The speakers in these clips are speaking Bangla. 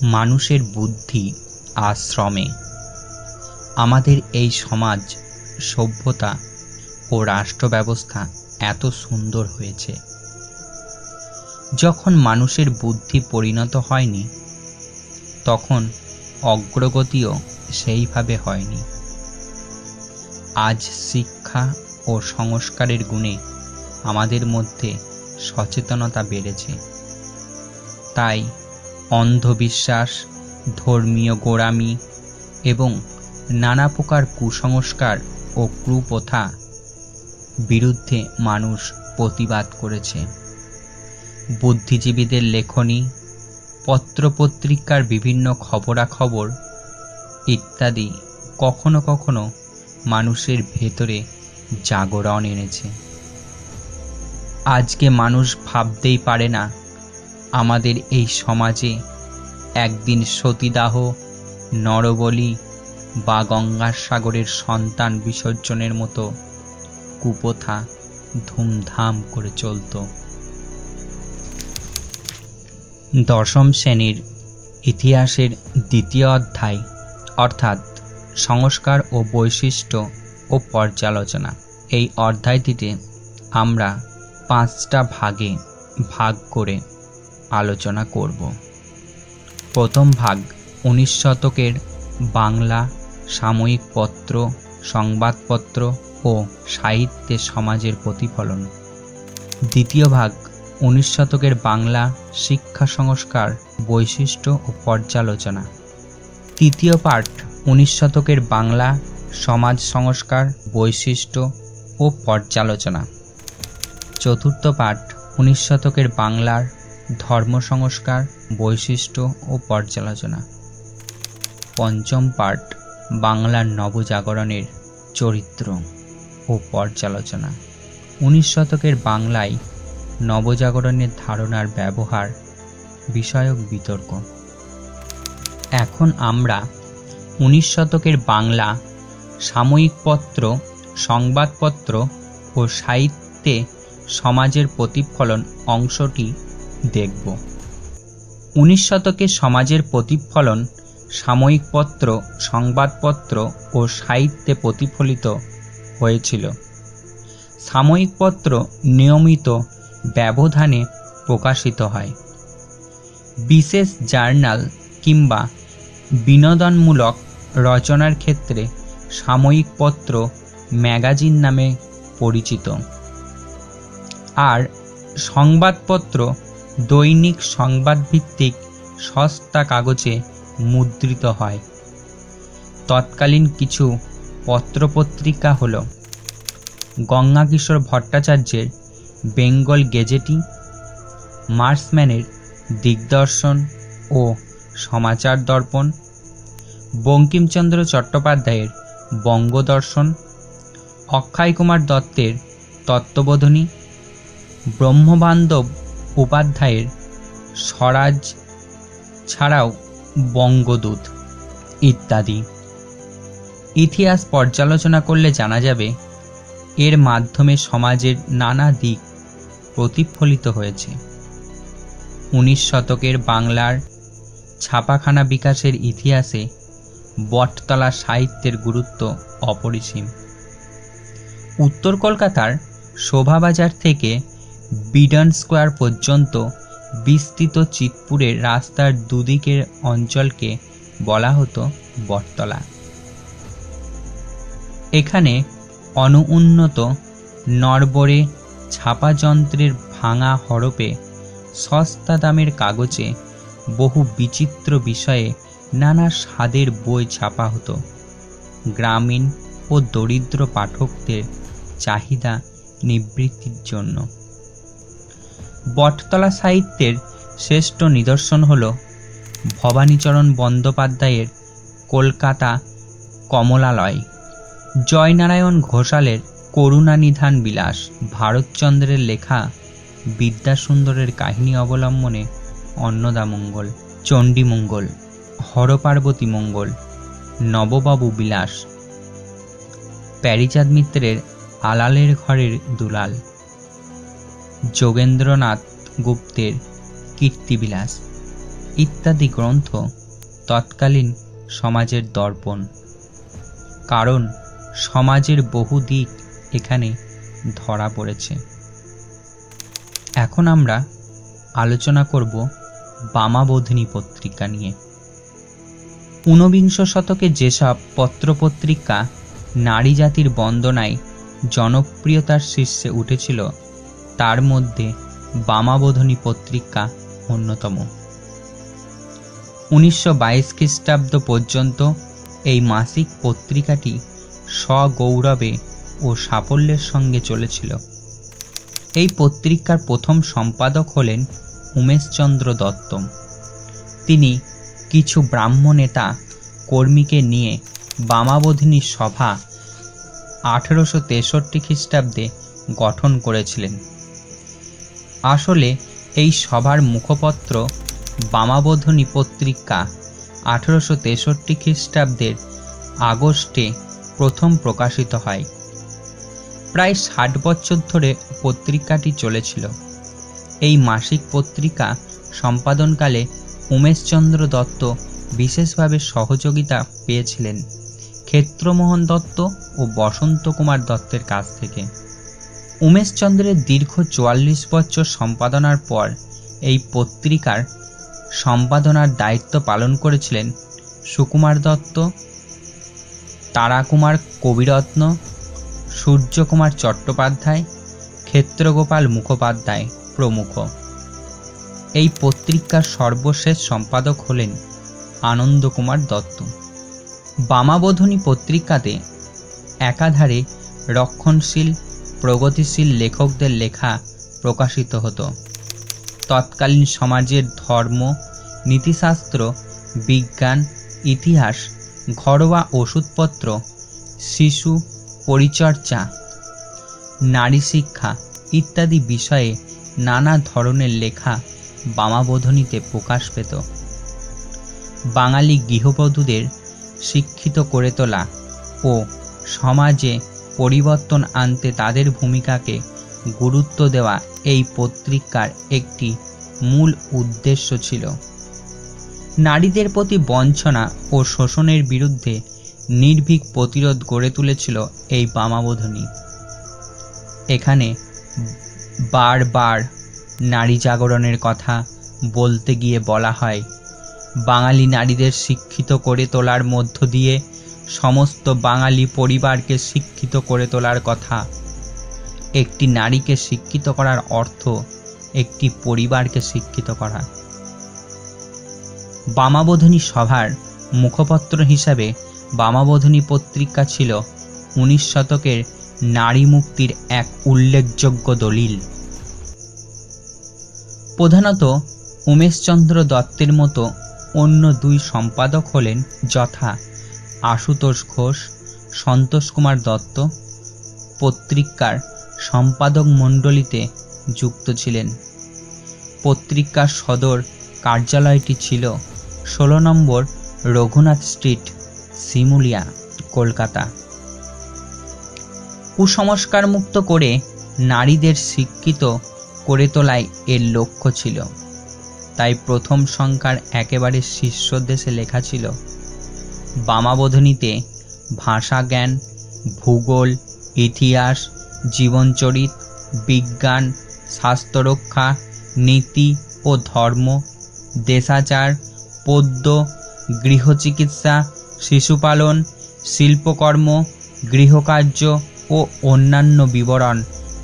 মানুষের বুদ্ধি আর শ্রমে আমাদের এই সমাজ, সভ্যতা ও রাষ্ট্র ব্যবস্থা এত সুন্দর হয়েছে। যখন মানুষের বুদ্ধি পরিণত হয়নি, তখন অগ্রগতিও সেইভাবে হয়নি। আজ শিক্ষা ও সংস্কারের গুণে আমাদের মধ্যে সচেতনতা বেড়েছে। তাই অন্ধবিশ্বাস, ধর্মীয় গোঁড়ামি এবং নানা প্রকার কুসংস্কার ও কুপ্রথা বিরুদ্ধে মানুষ প্রতিবাদ করেছে। বুদ্ধিজীবীদের লেখনী, পত্রপত্রিকার বিভিন্ন খবরাখবর ইত্যাদি কখনো কখনো মানুষের ভেতরে জাগরণ এনেছে। আজকে মানুষ ভাবতেই পারে না আমাদের এই সমাজে একদিন সতীদাহ, নরবলি বা গঙ্গার সাগরের সন্তান বিসর্জনের মতো কুপ্রথা ধুমধাম করে চলত। দশম শ্রেণীর ইতিহাসের দ্বিতীয় অধ্যায় অর্থাৎ সংস্কার ও বৈশিষ্ট্য ও পর্যালোচনা, এই অধ্যায়টিতে আমরা 5টা ভাগে ভাগ করে আলোচনা করব। প্রথম ভাগ 19 শতকের বাংলা সাময়িক পত্র, সংবাদপত্র ও সাহিত্যে সমাজের প্রতিফলন। দ্বিতীয় ভাগ 19 শতকের বাংলা শিক্ষা সংস্কার, বৈশিষ্ট্য ও পর্যালোচনা। তৃতীয় পাঠ 19 শতকের বাংলা সমাজ সংস্কার, বৈশিষ্ট্য ও পর্যালোচনা। চতুর্থ পাঠ 19 শতকের বাংলার ধর্ম সংস্কার, বৈশিষ্ট্য ও পর্যালোচনা। পঞ্চম পাঠ বাংলার নবজাগরণের চরিত্র ও পর্যালোচনা। 19 শতকের বাংলায় নবজাগরণের ধারণার ব্যবহার বিষয়ক বিতর্ক। এখন আমরা 19 শতকের বাংলা সাময়িক পত্র, সংবাদপত্র ও সাহিত্যে সমাজের প্রতিফলন অংশটি দেখব। 19 শতকে সমাজের প্রতিফলন সাময়িক পত্র, সংবাদপত্র ও সাহিত্যে প্রতিফলিত হয়েছিল। সাময়িক পত্র নিয়মিত ব্যবধানে প্রকাশিত হয়। বিশেষ জার্নাল কিংবা বিনোদনমূলক রচনার ক্ষেত্রে সাময়িক পত্র ম্যাগাজিন নামে পরিচিত। আর সংবাদপত্র দৈনিক সংবাদভিত্তিক সস্তা কাগজে মুদ্রিত হয়। তৎকালীন কিছু পত্রপত্রিকা হল গঙ্গাকিশোর ভট্টাচার্যের বেঙ্গল গেজেটি, মার্সম্যানের দিগদর্শন ও সমাচার দর্পণ, বঙ্কিমচন্দ্র চট্টোপাধ্যায়ের বঙ্গদর্শন, অক্ষয় কুমার দত্তের তত্ত্ববোধিনী, ব্রহ্মবান্ধব উপাধ্যায়ের স্বরাজ ছাড়াও বঙ্গদূত ইত্যাদি। ইতিহাস পর্যালোচনা করলে জানা যাবে এর মাধ্যমে সমাজের নানা দিক প্রতিফলিত হয়েছে। 19 শতকের বাংলার ছাপাখানা বিকাশের ইতিহাসে বটতলা সাহিত্যের গুরুত্ব অপরিসীম। উত্তর কলকাতার শোভাবাজার থেকে বিডন স্কোয়ার পর্যন্ত বিস্তৃত চিতপুরের রাস্তার দুদিকের অঞ্চলকে বলা হতো বটতলা। এখানে অনুন্নত নড়বড়ে ছাপা যন্ত্রের ভাঙা হরপে সস্তা দামের কাগজে বহু বিচিত্র বিষয়ে নানা স্বাদের বই ছাপা হতো গ্রামীণ ও দরিদ্র পাঠকদের চাহিদা নিবৃত্তির জন্য। বটতলা সাহিত্যের শ্রেষ্ঠ নিদর্শন হল ভবানীচরণ বন্দ্যোপাধ্যায়ের কলকাতা কমলালয়, জয়নারায়ণ ঘোষালের করুণানিধান বিলাস, ভারতচন্দ্রের লেখা বিদ্যাসুন্দরের কাহিনী অবলম্বনে অন্নদামঙ্গল, চণ্ডীমঙ্গল, হরপার্বতী মঙ্গল, নববাবু বিলাস, প্যারীচাঁদ মিত্রের আলালের ঘরের দুলাল, যোগেন্দ্রনাথ গুপ্তের কীর্তিবিলাস, ইত্যাদি গ্রন্থ তৎকালীন সমাজের দর্পণ, কারণ সমাজের বহু দিক এখানে ধরা পড়েছে। এখন আমরা আলোচনা করব বামাবোধিনী পত্রিকা নিয়ে। ঊনবিংশ শতকে যেসব পত্রপত্রিকা নারী জাতির বন্দনায় জনপ্রিয়তার শীর্ষে উঠেছিল তার মধ্যে বামাবোধিনী পত্রিকা অন্যতম। 1922 খ্রিস্টাব্দ পর্যন্ত এই মাসিক পত্রিকাটি সগৌরবে ও সাফল্যের সঙ্গে চলেছিল। এই পত্রিকার প্রথম সম্পাদক হলেন উমেশচন্দ্র দত্ত। তিনি কিছু ব্রাহ্ম নেতা কর্মীকে নিয়ে বামাবোধিনী সভা 1863 খ্রিস্টাব্দে গঠন করেছিলেন। আসলে এই সভার মুখপত্র বামাবোধিনী পত্রিকা 1863 খ্রিস্টাব্দের আগস্টে প্রথম প্রকাশিত হয়। প্রায় 60 বছর ধরে পত্রিকাটি চলেছিল। এই মাসিক পত্রিকা সম্পাদনকালে উমেশচন্দ্র দত্ত বিশেষভাবে সহযোগিতা পেয়েছিলেন ক্ষেত্রমোহন দত্ত ও বসন্ত কুমার দত্তের কাছ থেকে। উমেশচন্দ্রের দীর্ঘ 44 বছর সম্পাদনার পর এই পত্রিকার সম্পাদনার দায়িত্ব পালন করেছিলেন সুকুমার দত্ত, তারাকুমার কবিরত্ন, সূর্যকুমার চট্টোপাধ্যায়, ক্ষেত্রগোপাল মুখোপাধ্যায় প্রমুখ। এই পত্রিকার সর্বশেষ সম্পাদক হলেন আনন্দ কুমার দত্ত। বামাবোধিনী পত্রিকাতে একাধারে রক্ষণশীল প্রগতিশীল লেখকদের লেখা প্রকাশিত হতো। তৎকালীন সমাজের ধর্ম, নীতিশাস্ত্র, বিজ্ঞান, ইতিহাস, ঘরোয়া ওষুধপত্র, শিশু পরিচর্যা, নারী শিক্ষা ইত্যাদি বিষয়ে নানা ধরনের লেখা বামাবোধিনীতে প্রকাশ পেত। বাঙালি গৃহবধূদের শিক্ষিত করে তোলা ও সমাজে পরিবর্তন আনতে তাদের ভূমিকাকে গুরুত্ব দেওয়া এই পত্রিকার একটি মূল উদ্দেশ্য ছিল। নারীদের প্রতি বঞ্চনা ও শোষণের বিরুদ্ধে নির্ভীক প্রতিরোধ গড়ে তুলেছিল এই বামাবোধিনী। এখানে বারবার নারী জাগরণের কথা বলতে গিয়ে বলা হয়, বাঙালি নারীদের শিক্ষিত করে তোলার মধ্য দিয়ে সমস্ত বাঙালি পরিবারকে শিক্ষিত করে তোলার কথা। একটি নারীকে শিক্ষিত করার অর্থ একটি পরিবারকে শিক্ষিত করা। বামাবোধিনী সভার মুখপত্র হিসাবে বামাবোধিনী পত্রিকা ছিল 19 শতকের নারী মুক্তির এক উল্লেখযোগ্য দলিল। প্রধানত উমেশচন্দ্র দত্তের মতো অন্য দুই সম্পাদক হলেন যথা আশুতোষ ঘোষ, সন্তোষ কুমার দত্ত। পত্রিকার সম্পাদক মণ্ডলীতে যুক্ত ছিলেন। পত্রিকার সদর কার্যালয়টি ছিল 16 নম্বর রঘুনাথ স্ট্রিট, শিমুলিয়া, কলকাতা। কুসংস্কার মুক্ত করে নারীদের শিক্ষিত করে তোলাই এর লক্ষ্য ছিল। তাই প্রথম সংখ্যার একেবারে শীর্ষদেশে লেখা ছিল, বামাবোধিনীতে ভাষা জ্ঞান, ভূগোল, ইতিহাস, জীবনচরিত, বিজ্ঞান, স্বাস্থ্যরক্ষা, নীতি ও ধর্ম, দেশাচার, পদ্য, গৃহচিকিৎসা, শিশুপালন, শিল্পকর্ম, গৃহকার্য ও অন্যান্য বিবরণ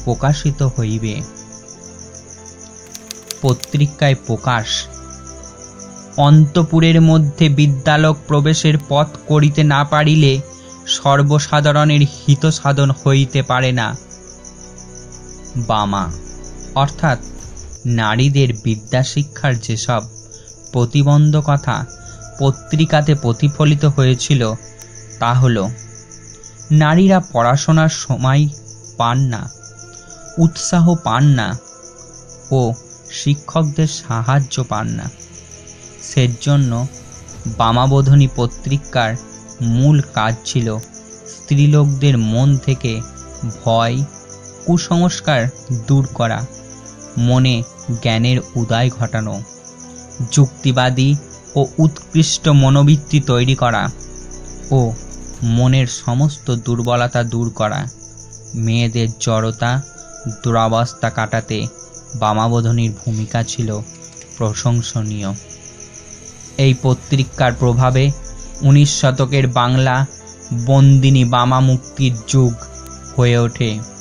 প্রকাশিত হইবে। পত্রিকায় প্রকাশ, অন্তপুরের মধ্যে বিদ্যালোক প্রবেশের পথ করিতে না পারিলে সর্বসাধারণের হিত সাধন হইতে পারে না। বামা অর্থাৎ নারীদের বিদ্যা শিক্ষার যেসব প্রতিবন্ধকতা পত্রিকাতে প্রতিফলিত হয়েছিল তা হল, নারীরা পড়াশোনার সময় পান না, উৎসাহ পান না ও শিক্ষকদের সাহায্য পান না। সেজন্য বামাবোধিনী পত্রিকার মূল কাজ ছিল স্ত্রীলোকদের মন থেকে ভয়, কুসংস্কার দূর করা, মনে জ্ঞানের উদয় ঘটানো, যুক্তিবাদী ও উৎকৃষ্ট মনোবৃত্তি তৈরি করা ও মনের সমস্ত দুর্বলতা দূর করা। মেয়েদের জড়তা দুরবস্থা কাটাতে বামাবোধিনীর ভূমিকা ছিল প্রশংসনীয়। এই পত্রিকার প্রভাবে 19 শতকের বাংলা বন্দিনী বামা মুক্তির যুগ হয়ে ওঠে।